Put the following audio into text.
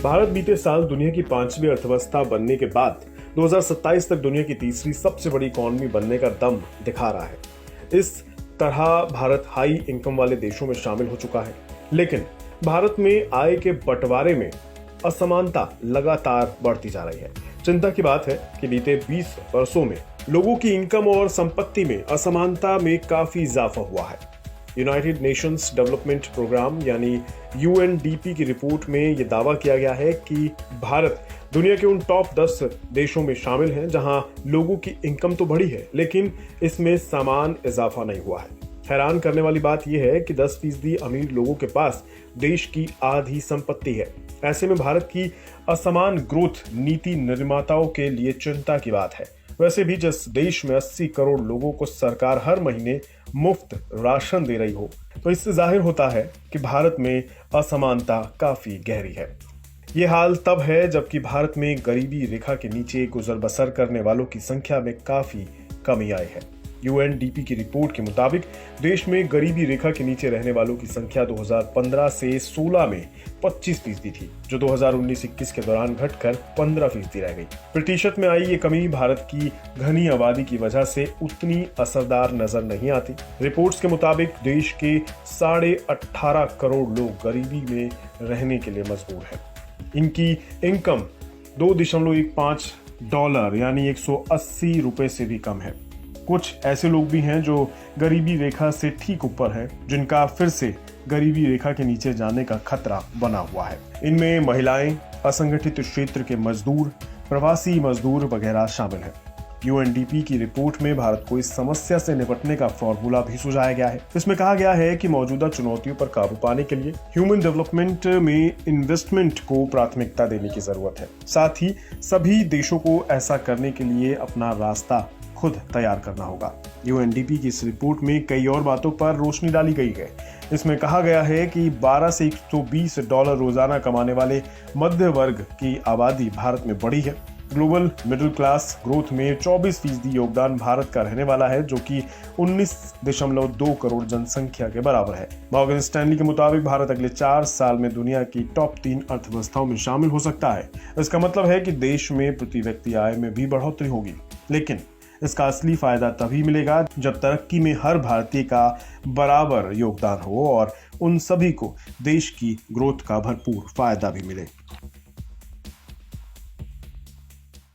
भारत बीते साल दुनिया की 5वीं अर्थव्यवस्था बनने के बाद 2027 तक दुनिया की तीसरी सबसे बड़ी इकॉनमी बनने का दम दिखा रहा है। इस तरह भारत हाई इनकम वाले देशों में शामिल हो चुका है, लेकिन भारत में आय के बंटवारे में असमानता लगातार बढ़ती जा रही है। चिंता की बात है कि बीते 20 वर्षों में लोगों की इनकम और संपत्ति में असमानता में काफी इजाफा हुआ है। यूनाइटेड नेशंस डेवलपमेंट प्रोग्राम यानी यूएनडीपी की रिपोर्ट में यह दावा किया गया है कि भारत दुनिया के उन टॉप 10 देशों में शामिल है जहां लोगों की इनकम तो बढ़ी है, लेकिन इसमें समान इजाफा नहीं हुआ है। हैरान करने वाली बात यह है कि 10% अमीर लोगों के पास देश की आधी संपत्ति है। ऐसे में भारत की असमान ग्रोथ नीति निर्माताओं के लिए चिंता की बात है। वैसे भी जिस देश में 80 करोड़ लोगों को सरकार हर महीने मुफ्त राशन दे रही हो, तो इससे जाहिर होता है कि भारत में असमानता काफी गहरी है। ये हाल तब है जबकि भारत में गरीबी रेखा के नीचे गुजर बसर करने वालों की संख्या में काफी कमी आई है। यूएनडीपी की रिपोर्ट के मुताबिक देश में गरीबी रेखा के नीचे रहने वालों की संख्या 2015 से 16 में 25% थी, जो 2019-21 के दौरान घटकर 15% रह गई। प्रतिशत में आई ये कमी भारत की घनी आबादी की वजह से उतनी असरदार नजर नहीं आती। रिपोर्ट्स के मुताबिक देश के 18.5 करोड़ लोग गरीबी में रहने के लिए मजबूर हैं। इनकी इनकम $2.15 यानी 180 रुपए से भी कम है। कुछ ऐसे लोग भी हैं जो गरीबी रेखा से ठीक ऊपर हैं, जिनका फिर से गरीबी रेखा के नीचे जाने का खतरा बना हुआ है। इनमें महिलाएं, असंगठित क्षेत्र के मजदूर, प्रवासी मजदूर वगैरह शामिल हैं। यूएनडीपी की रिपोर्ट में भारत को इस समस्या से निपटने का फॉर्मूला भी सुझाया गया है। इसमें कहा गया है कि मौजूदा चुनौतियों पर काबू पाने के लिए ह्यूमन डेवलपमेंट में इन्वेस्टमेंट को प्राथमिकता देने की जरूरत है। साथ ही सभी देशों को ऐसा करने के लिए अपना रास्ता खुद तैयार करना होगा। यूएनडीपी की इस रिपोर्ट में कई और बातों पर रोशनी डाली गई है। इसमें कहा गया है कि $12 से $120 रोजाना कमाने वाले मध्य वर्ग की आबादी भारत में बढ़ी है। ग्लोबल मिडिल क्लास ग्रोथ में 24% योगदान भारत का रहने वाला है, जो कि 19.2 करोड़ जनसंख्या के बराबर है। मॉर्गन स्टैनली के मुताबिक भारत अगले 4 साल में दुनिया की टॉप 3 अर्थव्यवस्थाओं में शामिल हो सकता है। इसका मतलब है कि देश में प्रति व्यक्ति आय में भी बढ़ोतरी होगी, लेकिन इसका असली फायदा तभी मिलेगा जब तरक्की में हर भारतीय का बराबर योगदान हो और उन सभी को देश की ग्रोथ का भरपूर फायदा भी मिले।